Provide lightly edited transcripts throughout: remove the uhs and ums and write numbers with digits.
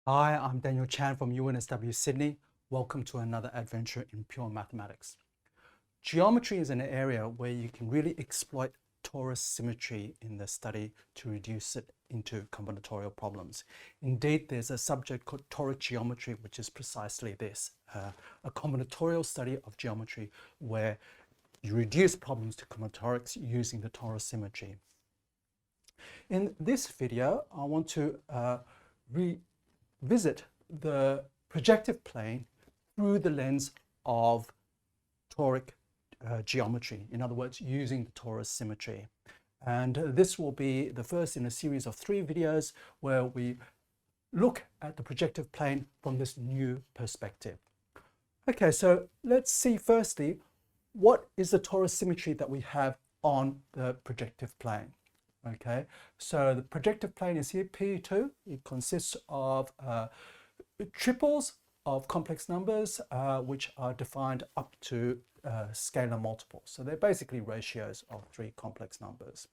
Hi, I'm Daniel Chan from UNSW Sydney. Welcome to another adventure in pure mathematics. Geometry is an area where you can really exploit torus symmetry in the study to reduce it into combinatorial problems. Indeed, there's a subject called toric geometry, which is precisely this, a combinatorial study of geometry where you reduce problems to combinatorics using the torus symmetry. In this video, I want to revisit the projective plane through the lens of toric geometry. In other words, using the torus symmetry. And this will be the first in a series of 3 videos where we look at the projective plane from this new perspective. Okay, so let's see firstly, what is the torus symmetry that we have on the projective plane? Okay, so the projective plane is here, P2. It consists of triples of complex numbers, which are defined up to scalar multiples. So they're basically ratios of 3 complex numbers.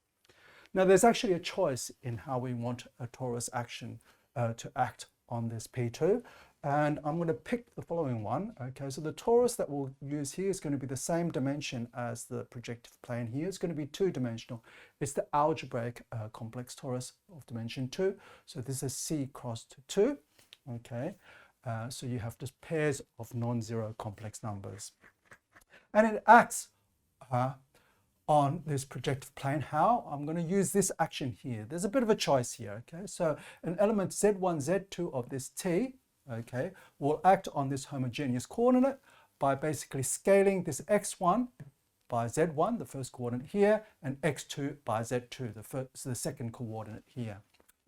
Now, there's actually a choice in how we want a torus action to act on this P2. And I'm going to pick the following one. Okay, so the torus that we'll use here is going to be the same dimension as the projective plane here. It's going to be 2-dimensional. It's the algebraic complex torus of dimension 2. So this is C crossed 2. Okay, so you have just pairs of non-zero complex numbers. And it acts on this projective plane. How? I'm going to use this action here. There's a bit of a choice here. Okay, so an element Z1, Z2 of this T, okay, will act on this homogeneous coordinate by basically scaling this x1 by z1, the first coordinate here, and x2 by z2, the second coordinate here.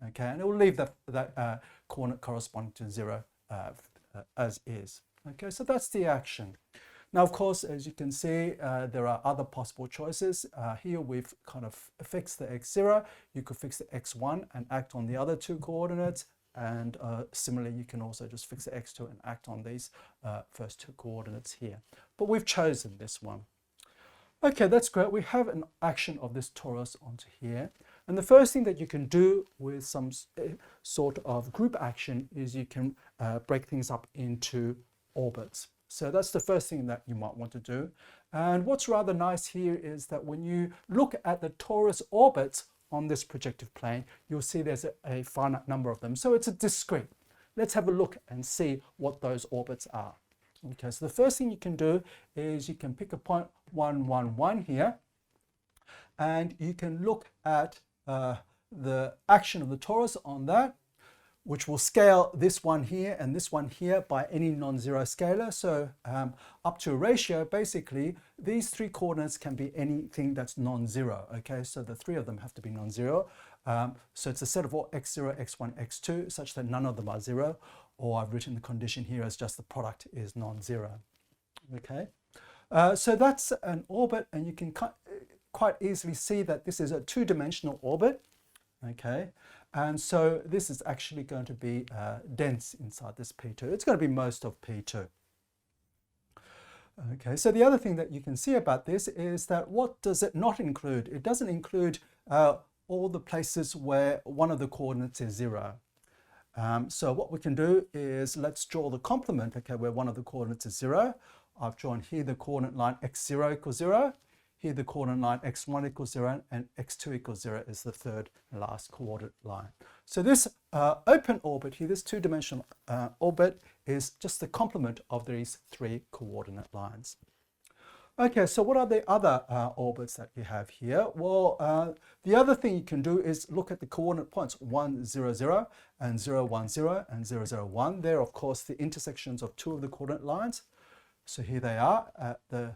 Okay, and it will leave that coordinate corresponding to 0 as is. Okay, so that's the action. Now, of course, as you can see, there are other possible choices. Here we've kind of fixed the x0. You could fix the x1 and act on the other 2 coordinates. And similarly, you can also just fix the x2 and act on these first 2 coordinates here. But we've chosen this one. Okay, that's great. We have an action of this torus onto here. And the first thing that you can do with some sort of group action is you can break things up into orbits. So that's the first thing that you might want to do. And what's rather nice here is that when you look at the torus orbits on this projective plane, you'll see there's a finite number of them. So it's a discrete. Let's have a look and see what those orbits are. Okay, so the first thing you can do is you can pick a point 1, 1, 1 here, and you can look at the action of the torus on that, which will scale this one here and this one here by any non-zero scalar. So up to a ratio, basically, these 3 coordinates can be anything that's non-zero. Okay, so the 3 of them have to be non-zero. So it's a set of all x0, x1, x2, such that none of them are 0. Or I've written the condition here as just the product is non-zero. Okay, so that's an orbit, and you can quite easily see that this is a 2-dimensional orbit. Okay, and so this is actually going to be dense inside this P2. It's going to be most of P2. Okay, so the other thing that you can see about this is that what does it not include? It doesn't include all the places where one of the coordinates is 0. So what we can do is let's draw the complement, okay, where one of the coordinates is 0. I've drawn here the coordinate line x0 equals 0. Here the coordinate line x1 equals 0 and x2 equals 0 is the third and last coordinate line. So this open orbit here, this 2-dimensional orbit, is just the complement of these 3 coordinate lines. Okay, so what are the other orbits that you have here? Well, the other thing you can do is look at the coordinate points 1, 0, 0 and 0, 1, 0 and 0, 0, 1. They're, of course, the intersections of 2 of the coordinate lines. So here they are at the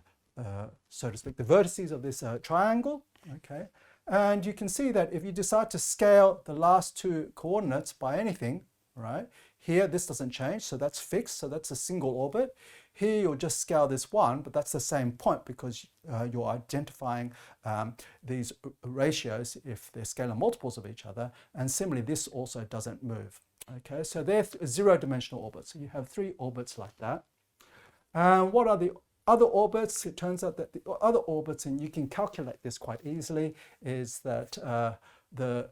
so to speak, the vertices of this triangle. Okay, and you can see that if you decide to scale the last 2 coordinates by anything, right, here this doesn't change, so that's fixed, so that's a single orbit. Here you'll just scale this one, but that's the same point because you're identifying these ratios if they're scalar multiples of each other, and similarly this also doesn't move. Okay, so they're 0-dimensional orbits, so you have 3 orbits like that. What are the other orbits? It turns out that the other orbits, and you can calculate this quite easily, is that the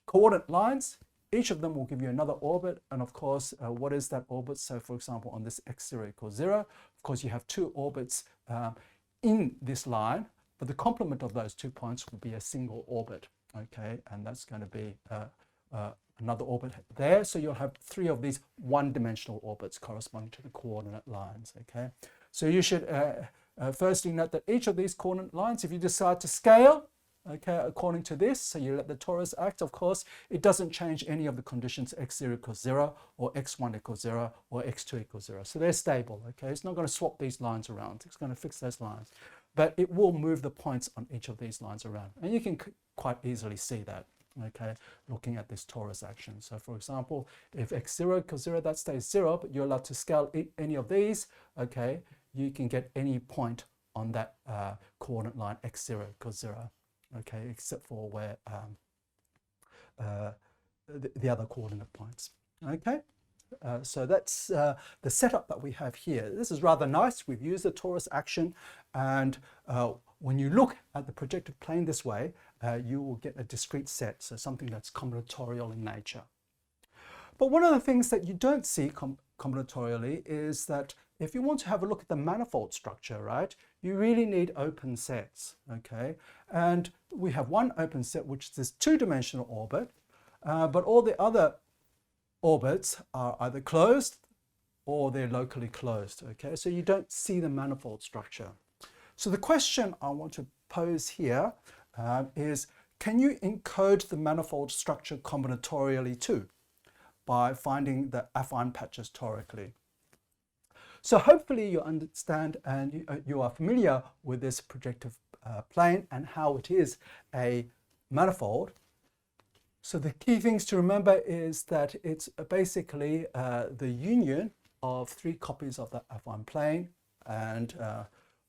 coordinate lines each of them will give you another orbit, and of course, what is that orbit? So for example, on this x0 equals 0, of course you have two orbits in this line, but the complement of those 2 points will be a single orbit, okay? And that's going to be another orbit there. So you'll have 3 of these one-dimensional orbits corresponding to the coordinate lines, okay? So you should firstly note that each of these coordinate lines, if you decide to scale, okay, according to this, so you let the torus act, of course, it doesn't change any of the conditions x0 equals 0, or x1 equals 0, or x2 equals 0. So they're stable, okay? It's not going to swap these lines around. It's going to fix those lines. But it will move the points on each of these lines around. And you can quite easily see that, okay, looking at this torus action. So for example, if x0 equals 0, that stays 0, but you're allowed to scale any of these, okay, you can get any point on that coordinate line x0 equals 0. Okay, except for where the other coordinate points. Okay, so that's the setup that we have here. This is rather nice. We've used the torus action, and when you look at the projective plane this way, you will get a discrete set, so something that's combinatorial in nature. But one of the things that you don't see combinatorially is that if you want to have a look at the manifold structure, right, you really need open sets, okay? And we have one open set, which is this two-dimensional orbit, but all the other orbits are either closed or they're locally closed, okay? So you don't see the manifold structure. So the question I want to pose here is, can you encode the manifold structure combinatorially too, by finding the affine patches torically? So hopefully you understand and you are familiar with this projective plane and how it is a manifold. So the key things to remember is that it's basically the union of 3 copies of the affine plane. And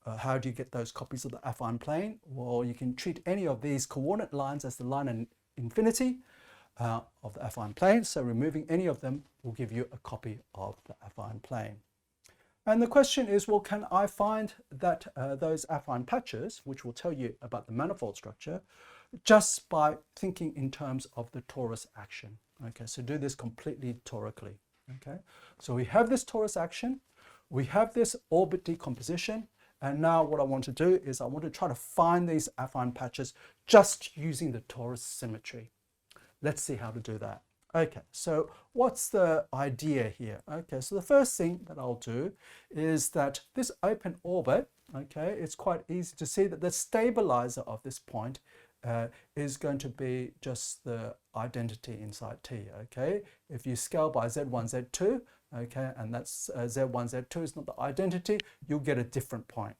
how do you get those copies of the affine plane? Well, you can treat any of these coordinate lines as the line in infinity of the affine plane. So removing any of them will give you a copy of the affine plane. And the question is, well, can I find that those affine patches, which will tell you about the manifold structure, just by thinking in terms of the torus action? Okay, so do this completely torically. Okay, so we have this torus action, we have this orbit decomposition, and now what I want to do is I want to try to find these affine patches just using the torus symmetry. Let's see how to do that. Okay, so what's the idea here? Okay, so the first thing that I'll do is that this open orbit, okay, it's quite easy to see that the stabilizer of this point is going to be just the identity inside T, okay? If you scale by Z1, Z2, okay, and that's Z1, Z2 is not the identity, you'll get a different point,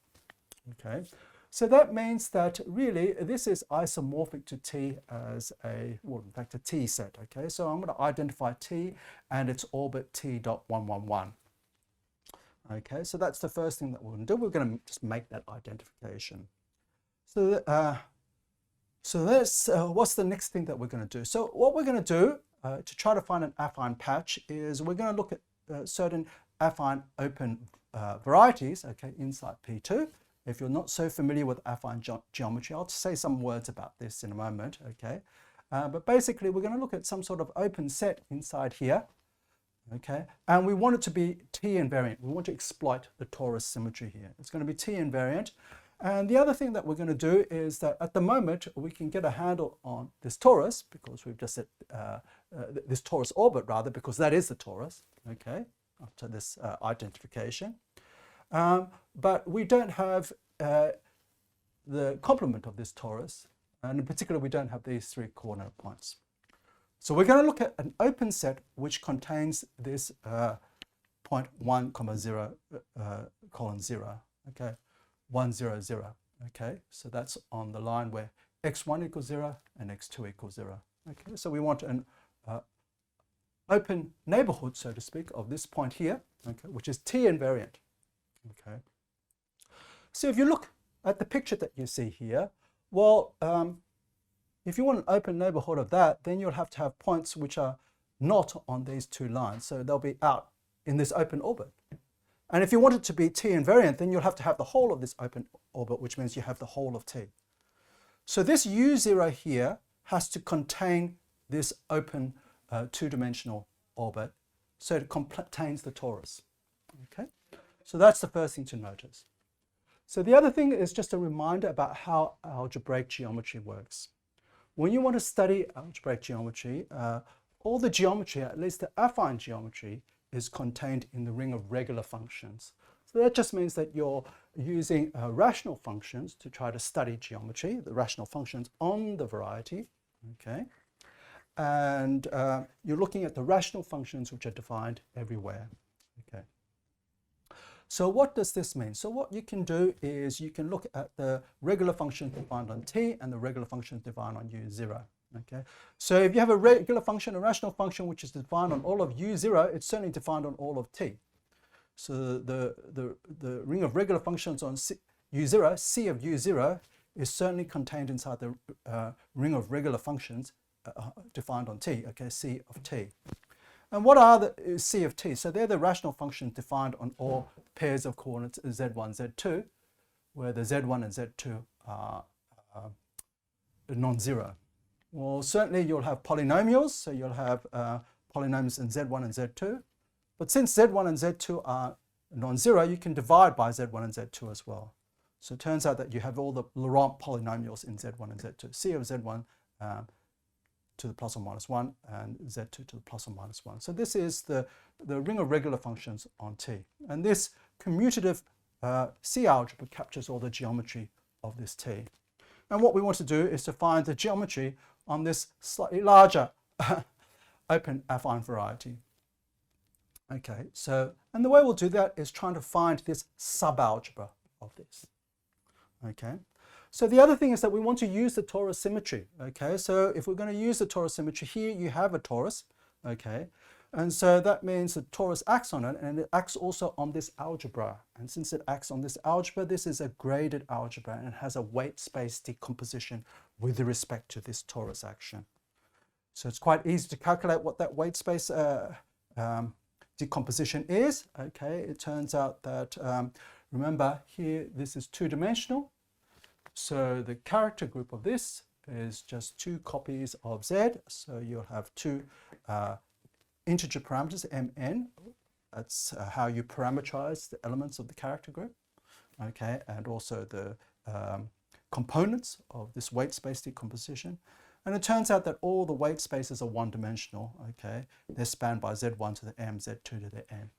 okay? So that means that really this is isomorphic to T as a, well, in fact, a T set, okay? So I'm going to identify T and its orbit T dot 111. Okay, so that's the first thing that we're going to do. We're going to just make that identification. So, that's what's the next thing that we're going to do? So what we're going to do to try to find an affine patch is we're going to look at certain affine open varieties, okay, inside P2. If you're not so familiar with affine geometry, I'll say some words about this in a moment, okay? But basically, we're going to look at some sort of open set inside here, okay? And we want it to be T invariant. We want to exploit the torus symmetry here. It's going to be T invariant. And the other thing that we're going to do is that at the moment, we can get a handle on this torus, because we've just said, this torus orbit rather, because that is the torus, okay, after this identification. But we don't have the complement of this torus, and in particular we don't have these 3 coordinate points. So we're going to look at an open set which contains this point 1, 0, colon 0, okay, 1, 0, 0, okay, so that's on the line where x1 equals 0 and x2 equals 0, okay, so we want an open neighborhood, so to speak, of this point here, okay, which is T invariant. Okay. So if you look at the picture that you see here, well, if you want an open neighborhood of that, then you'll have to have points which are not on these 2 lines. So they'll be out in this open orbit. And if you want it to be T invariant, then you'll have to have the whole of this open orbit, which means you have the whole of T. So this U0 here has to contain this open two-dimensional orbit, so it contains the torus. Okay, so that's the first thing to notice. So the other thing is just a reminder about how algebraic geometry works. When you want to study algebraic geometry, all the geometry, at least the affine geometry, is contained in the ring of regular functions. So that just means that you're using rational functions to try to study geometry, the rational functions on the variety, okay? And you're looking at the rational functions which are defined everywhere, okay? So what does this mean? So what you can do is you can look at the regular functions defined on t and the regular functions defined on u0. Okay. So if you have a regular function, a rational function which is defined on all of u0, it's certainly defined on all of t. So the ring of regular functions on u0, c of u0, is certainly contained inside the ring of regular functions defined on t. Okay, c of t. And what are the c of t? So they're the rational functions defined on all pairs of coordinates z1, z2, where the z1 and z2 are non-zero. Well, certainly you'll have polynomials, so you'll have polynomials in z1 and z2. But since z1 and z2 are non-zero, you can divide by z1 and z2 as well. So it turns out that you have all the Laurent polynomials in z1 and z2. C of z1 to the plus or minus 1 and z2 to the plus or minus 1. So this is the ring of regular functions on T. And this commutative C algebra captures all the geometry of this T. And what we want to do is to find the geometry on this slightly larger open affine variety. Okay, so, and the way we'll do that is trying to find this subalgebra of this. Okay, so the other thing is that we want to use the torus symmetry. Okay, so if we're going to use the torus symmetry, here you have a torus. Okay, and so that means the torus acts on it, and it acts also on this algebra. And since it acts on this algebra, this is a graded algebra, and it has a weight space decomposition with respect to this torus action. So it's quite easy to calculate what that weight space decomposition is. Okay, it turns out that, remember here, this is two-dimensional. So the character group of this is just two copies of z. So you'll have two integer parameters, mn. That's how you parameterize the elements of the character group. Okay, and also the components of this weight space decomposition. And it turns out that all the weight spaces are one-dimensional. Okay, they're spanned by z1 to the m, z2 to the n.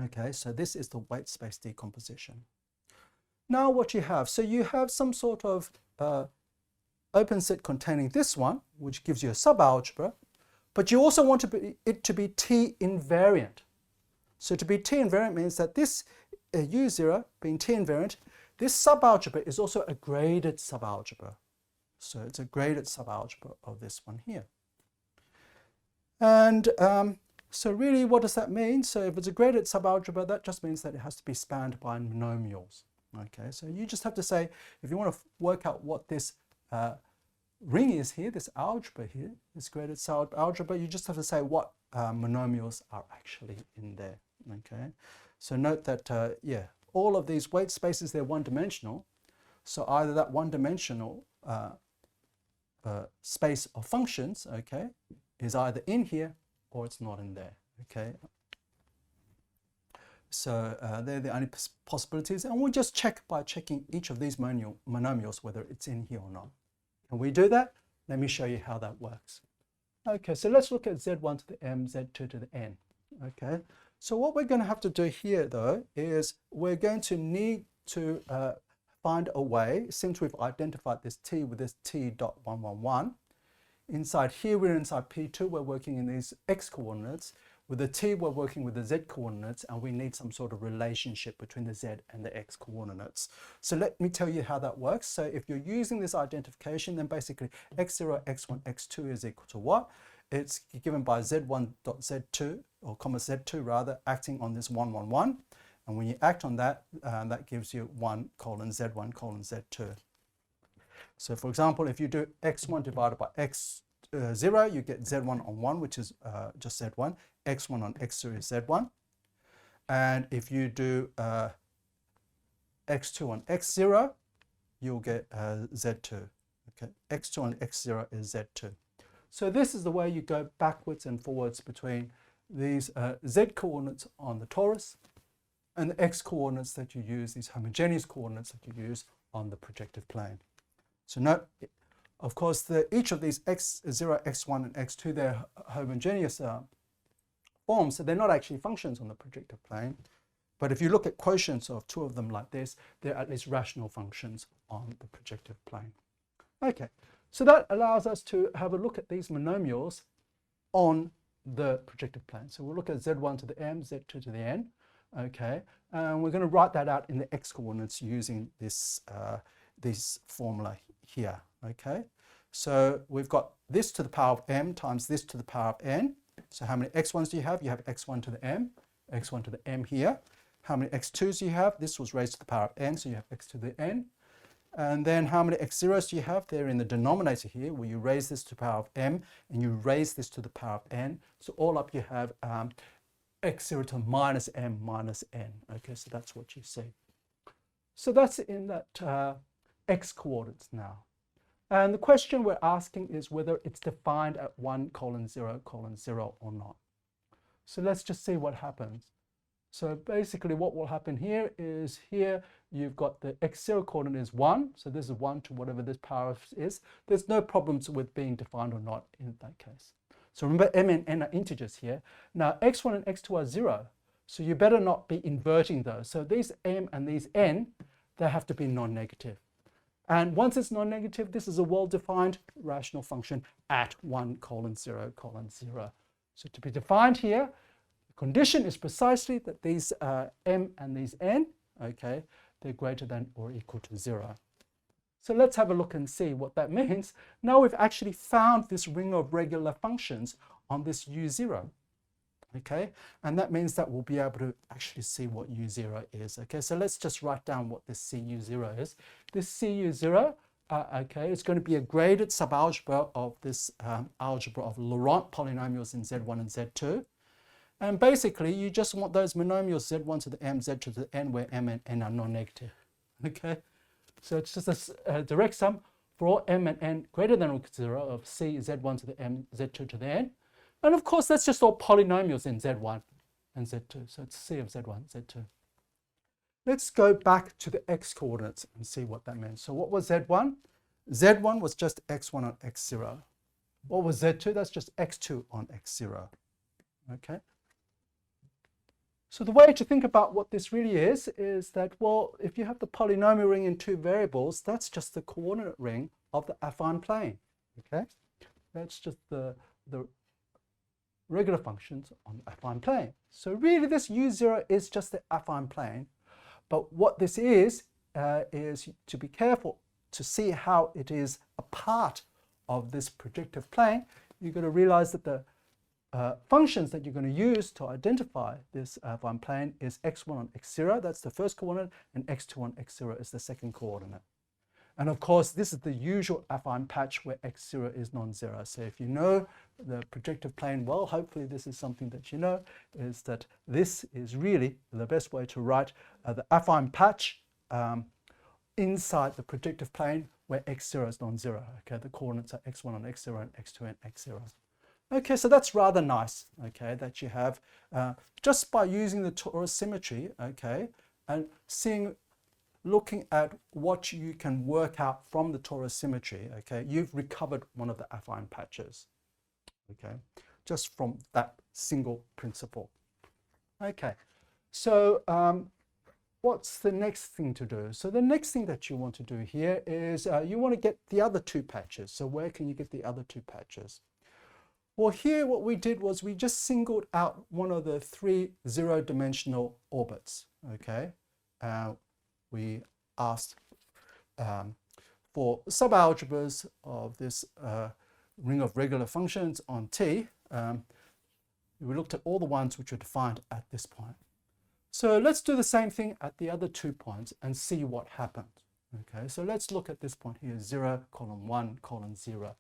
Okay, so this is the weight space decomposition. Now what you have, so you have some sort of open set containing this one, which gives you a subalgebra, but you also want it to be T invariant. So to be T invariant means that this U0 being T invariant, this subalgebra is also a graded subalgebra. So it's a graded subalgebra of this one here. And so really what does that mean? So if it's a graded subalgebra, that just means that it has to be spanned by monomials. Okay, so you just have to say, if you want to work out what this ring is here, this algebra here, this graded subalgebra, you just have to say what monomials are actually in there. Okay, so note that, yeah, all of these weight spaces, they're one-dimensional. So either that one-dimensional space of functions, okay, is either in here or it's not in there. Okay. So they're the only possibilities, and we'll just check by checking each of these monomials whether it's in here or not. Can we do that? Let me show you how that works. Okay, so let's look at z1 to the m, z2 to the n. Okay, so what we're going to have to do here though is we're going to need to find a way, since we've identified this t with this t dot 111. Inside here, we're inside P2, we're working in these x coordinates. With the t, we're working with the z coordinates, and we need some sort of relationship between the z and the x coordinates. So let me tell you how that works. So if you're using this identification, then basically x0, x1, x2 is equal to what? It's given by z1.z2, or comma z2 rather, acting on this 111. And when you act on that, that gives you 1 colon z1 colon z2. So for example, if you do x1 divided by x0, you get z1 on 1, which is just z1. x1 on x2 is z1. And if you do x2 on x0, you'll get z2. Okay, x2 on x0 is z2. So this is the way you go backwards and forwards between these z coordinates on the torus and the x coordinates that you use, these homogeneous coordinates that you use on the projective plane. So note, of course, each of these x0, x1, and x2, they're homogeneous forms, so they're not actually functions on the projective plane. But if you look at quotients of two of them like this, they're at least rational functions on the projective plane. Okay, so that allows us to have a look at these monomials on the projective plane. So we'll look at z1 to the m, z2 to the n. Okay, and we're going to write that out in the x coordinates using this formula here. Okay, so we've got this to the power of m times this to the power of n. So how many x1s do you have? You have x1 to the m, x1 to the m here. How many x2s do you have? This was raised to the power of n, so you have x to the n. And then how many x0s do you have? They're in the denominator here, where you raise this to the power of m and you raise this to the power of n. So all up you have x0 to minus m minus n. Okay, so that's what you see. So that's in that x coordinates now. And the question we're asking is whether it's defined at 1, 0, 0 or not. So let's just see what happens. So basically what will happen here is here you've got the x0 coordinate is 1. So this is 1 to whatever this power is. There's no problems with being defined or not in that case. So remember m and n are integers here. Now x1 and x2 are 0. So you better not be inverting those. So these m and these n, they have to be non-negative. And once it's non-negative, this is a well-defined rational function at 1, 0, 0. So to be defined here, the condition is precisely that these m and these n, okay, they're greater than or equal to 0. So let's have a look and see what that means. Now we've actually found this ring of regular functions on this u0. Okay, and that means that we'll be able to actually see what u0 is. Okay, so let's just write down what this cu0 is. This cu0, okay, it's going to be a graded subalgebra of this algebra of Laurent polynomials in z1 and z2. And basically, you just want those monomials z1 to the m, z2 to the n, where m and n are non-negative. Okay, so it's just a direct sum for all m and n greater than or equal to 0 of c z1 to the m, z2 to the n. And of course, that's just all polynomials in z1 and z2. So it's c of z1, z2. Let's go back to the x coordinates and see what that means. So what was z1? z1 was just x1 on x0. What was z2? That's just x2 on x0. Okay. So the way to think about what this really is that, well, if you have the polynomial ring in two variables, that's just the coordinate ring of the affine plane. Okay. That's just the regular functions on the affine plane. So really this u0 is just the affine plane. But what this is to be careful to see how it is a part of this projective plane. You've got to realize that the functions that you're going to use to identify this affine plane is x1 on x0, that's the first coordinate, and x2 on x0 is the second coordinate. And of course, this is the usual affine patch where x0 is non-zero. So if you know the projective plane well, hopefully this is something that you know, is that this is really the best way to write the affine patch inside the projective plane where x0 is non-zero. Okay, the coordinates are x1 on x0 and x2 on x0. Okay, so that's rather nice, okay, that you have just by using the Torus symmetry, okay, and looking at what you can work out from the Torus symmetry, okay, you've recovered one of the affine patches, okay, just from that single principle. Okay, so what's the next thing to do? So the next thing that you want to do here is you want to get the other two patches. So where can you get the other two patches? Well, here what we did was we just singled out one of the three zero-dimensional orbits, okay? We asked for subalgebras of this ring of regular functions on T. We looked at all the ones which are defined at this point. So let's do the same thing at the other 2 points and see what happens. Okay, so let's look at this point here, 0, 1, 0.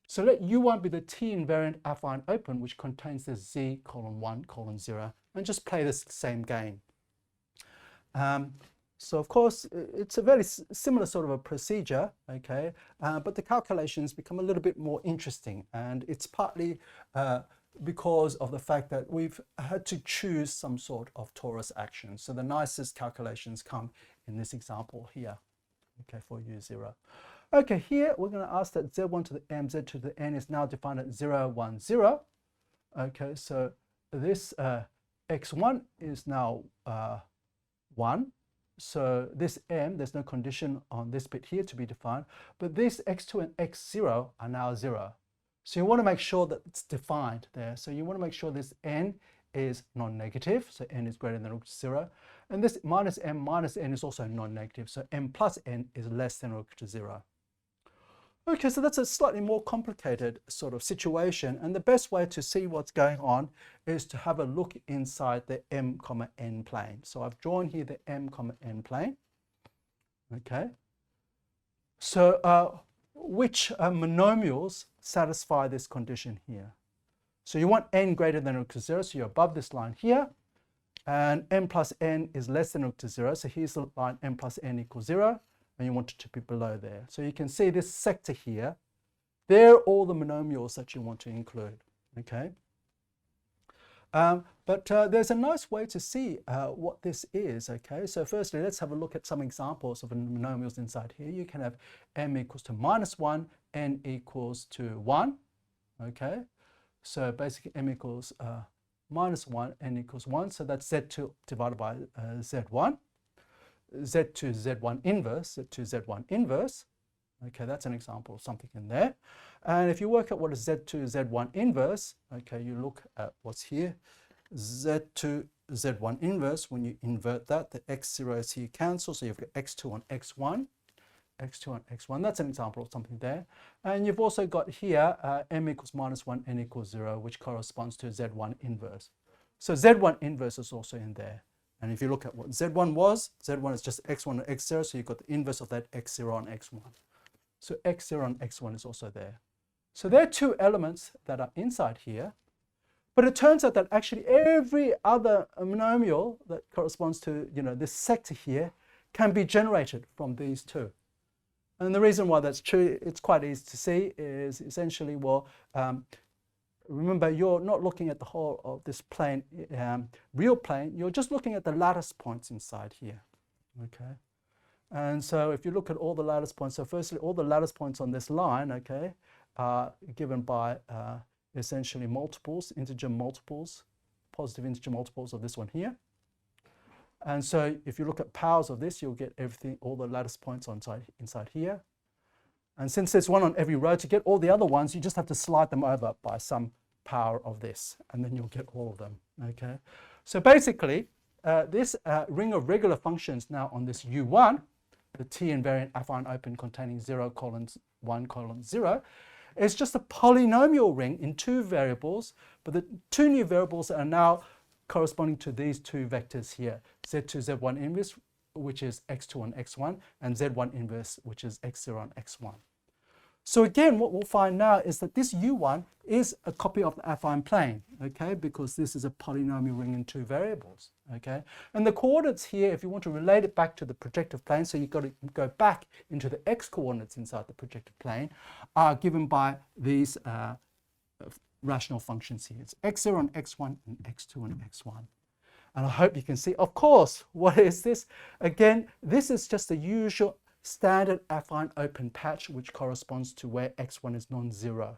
So let U1 be the T invariant affine open, which contains the Z, 1, 0, and just play this same game. So of course, it's a very similar sort of a procedure, okay, but the calculations become a little bit more interesting, and it's partly because of the fact that we've had to choose some sort of torus action. So the nicest calculations come in this example here, okay, for u0. Okay, here we're going to ask that z1 to the m, z to the n is now defined at 0, 1, 0. Okay, so this x1 is now 1. So this m, there's no condition on this bit here to be defined, but this x2 and x0 are now 0. So you want to make sure that it's defined there. So you want to make sure this n is non-negative, so n is greater than or equal to 0. And this minus m minus n is also non-negative, so m plus n is less than or equal to 0. Okay, so that's a slightly more complicated sort of situation, and the best way to see what's going on is to have a look inside the m comma n plane. So I've drawn here the m comma n plane. Okay, so which monomials satisfy this condition here? So you want n greater than or equal to 0, so you're above this line here, and m plus n is less than or equal to 0, so here's the line m plus n equals 0. And you want it to be below there. So you can see this sector here, they're all the monomials that you want to include, okay? But there's a nice way to see what this is, okay? So firstly, let's have a look at some examples of monomials inside here. You can have m equals to minus 1, n equals to 1, okay? So basically m equals minus 1, n equals 1, so that's z2 divided by z1. Z2 Z1 inverse, Z2 Z1 inverse. Okay, that's an example of something in there. And if you work out what is Z2 Z1 inverse, okay, you look at what's here. Z2 Z1 inverse, when you invert that, the x0's here cancel, so you've got x2 on x1, x2 on x1. That's an example of something there. And you've also got here m equals minus 1, n equals 0, which corresponds to Z1 inverse. So Z1 inverse is also in there. And if you look at what Z1 was, Z1 is just x1 on x0, so you've got the inverse of that x0 on x1. So x0 on x1 is also there. So there are two elements that are inside here, but it turns out that actually every other monomial that corresponds to, you know, this sector here can be generated from these two. And the reason why that's true, it's quite easy to see, is essentially, well, remember, you're not looking at the whole of this plane, real plane, you're just looking at the lattice points inside here, okay? And so if you look at all the lattice points, so firstly, all the lattice points on this line, okay, are given by essentially multiples, integer multiples, positive integer multiples of this one here. And so if you look at powers of this, you'll get everything, all the lattice points inside here. And since there's one on every row, to get all the other ones, you just have to slide them over by some power of this, and then you'll get all of them, okay? So basically, this ring of regular functions now on this U1, the T invariant affine open containing 0, 1, 0, is just a polynomial ring in two variables, but the two new variables are now corresponding to these two vectors here, Z2, Z1 inverse, which is x2 on x1, and Z1 inverse, which is x0 on x1. So again, what we'll find now is that this U1 is a copy of the affine plane, okay, because this is a polynomial ring in two variables, okay? And the coordinates here, if you want to relate it back to the projective plane, so you've got to go back into the x coordinates inside the projective plane, are given by these rational functions here. It's x0 on x1 and x2 on x1. And I hope you can see, of course, what is this? Again, this is just the usual standard affine open patch, which corresponds to where x1 is non-zero,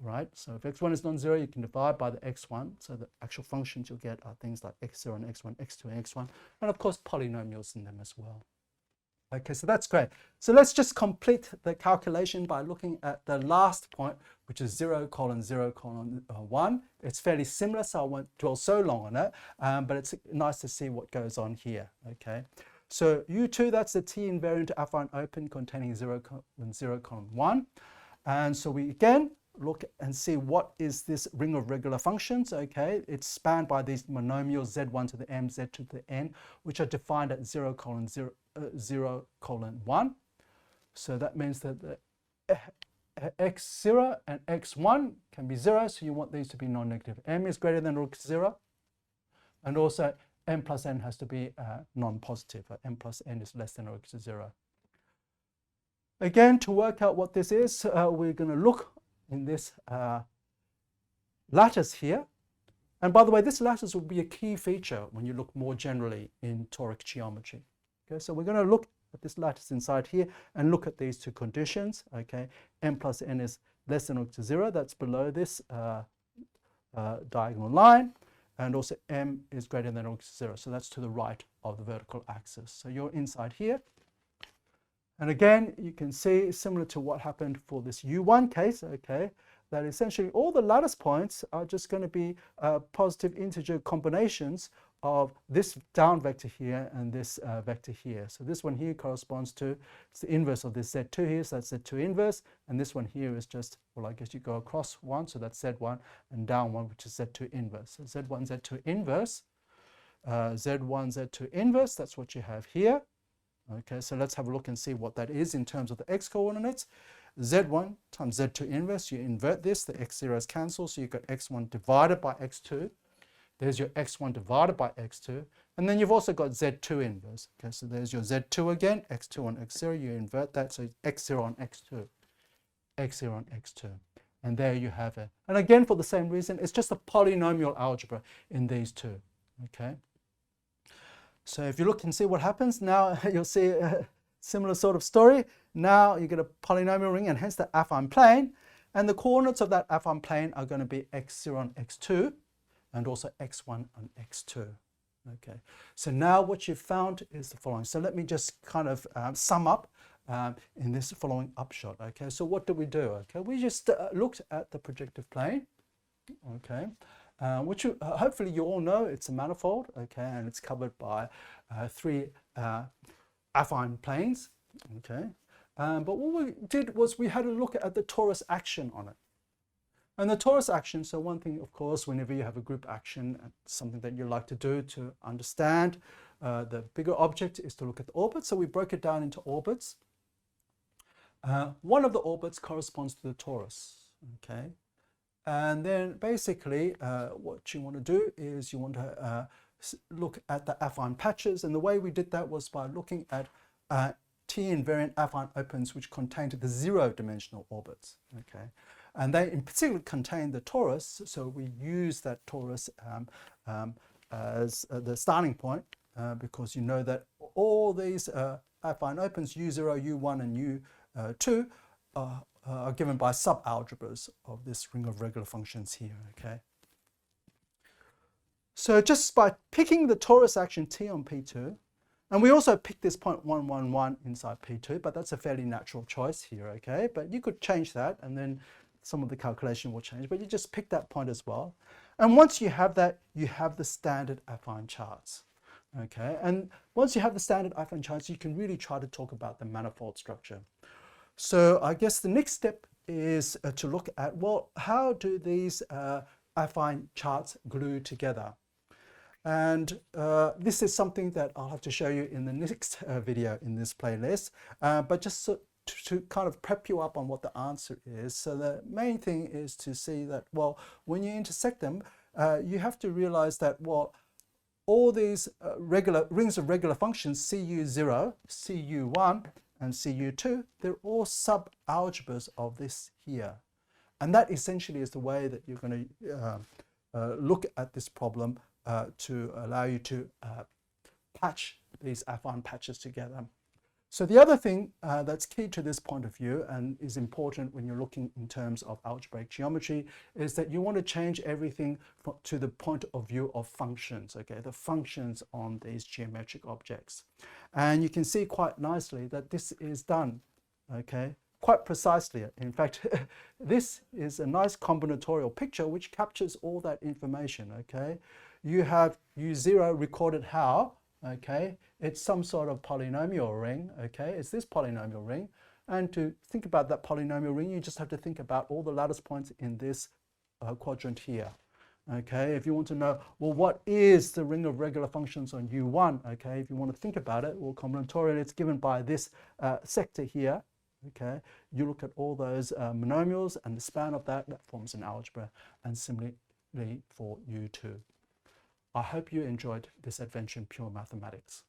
right? So if x1 is non-zero, you can divide by the x1. So the actual functions you'll get are things like x0 and x1, x2 and x1, and of course polynomials in them as well. Okay, so that's great. So let's just complete the calculation by looking at the last point, which is 0, 0, 1. It's fairly similar, so I won't dwell so long on it, but it's nice to see what goes on here, okay? So U2, that's the T invariant affine open containing 0, 0, 1. And so we again look and see what is this ring of regular functions, okay? It's spanned by these monomials Z1 to the M, Z2 to the N, which are defined at 0, 0, 1. So that means that the x0 and x1 can be 0, so you want these to be non-negative. M is greater than or equal to 0, and also n plus n has to be non-positive. N plus n is less than or equal to 0. Again, to work out what this is, we're going to look in this lattice here. And by the way, this lattice will be a key feature when you look more generally in toric geometry. Okay, so we're going to look at this lattice inside here and look at these two conditions. Okay, n plus n is less than or equal to 0. That's below this diagonal line. And also m is greater than or equal to 0. So that's to the right of the vertical axis. So you're inside here. And again, you can see, similar to what happened for this U1 case, okay, that essentially all the lattice points are just going to be positive integer combinations of this down vector here and this vector here. So this one here corresponds to, it's the inverse of this Z2 here, so that's Z2 inverse. And this one here is just, well, I guess you go across one, so that's Z1, and down one, which is Z2 inverse. So Z1, Z2 inverse, Z1, Z2 inverse, that's what you have here. Okay, so let's have a look and see what that is in terms of the x coordinates. Z1 times Z2 inverse, you invert this, the x zeros cancel, so you've got x1 divided by x2. There's your x1 divided by x2. And then you've also got Z2 inverse. Okay, so there's your Z2 again, x2 on x0, you invert that, so x0 on x2, x0 on x2. And there you have it. And again, for the same reason, it's just a polynomial algebra in these two. Okay. So if you look and see what happens, now you'll see a similar sort of story. Now you get a polynomial ring and hence the affine plane. And the coordinates of that affine plane are going to be x0 on x2 and also x1 on x2. Okay, so now what you've found is the following. So let me just kind of sum up in this following upshot. Okay, so what do? Okay, we just looked at the projective plane. Okay. Which hopefully you all know it's a manifold, okay, and it's covered by three affine planes, okay. But what we did was we had a look at the torus action on it. And the torus action, so one thing, of course, whenever you have a group action, something that you like to do to understand the bigger object is to look at the orbits. So we broke it down into orbits. One of the orbits corresponds to the torus, okay. And then basically what you want to do is you want to look at the affine patches. And the way we did that was by looking at T-invariant affine opens which contained the zero-dimensional orbits. Okay, and they in particular contain the torus. So we use that torus as the starting point because you know that all these affine opens U0, U1, and U2 are given by subalgebras of this ring of regular functions here, okay? So just by picking the torus action T on P2, and we also picked this point 1, 1, 1 inside P2, but that's a fairly natural choice here, okay? But you could change that and then some of the calculation will change, but you just pick that point as well. And once you have that, you have the standard affine charts, okay? And once you have the standard affine charts, you can really try to talk about the manifold structure. So I guess the next step is to look at, well, how do these affine charts glue together? And this is something that I'll have to show you in the next video in this playlist, but just to kind of prep you up on what the answer is. So the main thing is to see that, well, when you intersect them, you have to realize that, well, all these regular rings of regular functions, CU0, CU1, and CU2, they're all subalgebras of this here. And that essentially is the way that you're going to look at this problem to allow you to patch these affine patches together. So the other thing that's key to this point of view and is important when you're looking in terms of algebraic geometry is that you want to change everything to the point of view of functions, okay, the functions on these geometric objects. And you can see quite nicely that this is done, okay, quite precisely. In fact, this is a nice combinatorial picture which captures all that information, okay. You have U0 recorded how? Okay, it's some sort of polynomial ring, okay, it's this polynomial ring. And to think about that polynomial ring, you just have to think about all the lattice points in this quadrant here. Okay, if you want to know, well, what is the ring of regular functions on U1? Okay, if you want to think about it, well, combinatorially, it's given by this sector here. Okay, you look at all those monomials and the span of that forms an algebra, and similarly for U2. I hope you enjoyed this adventure in pure mathematics.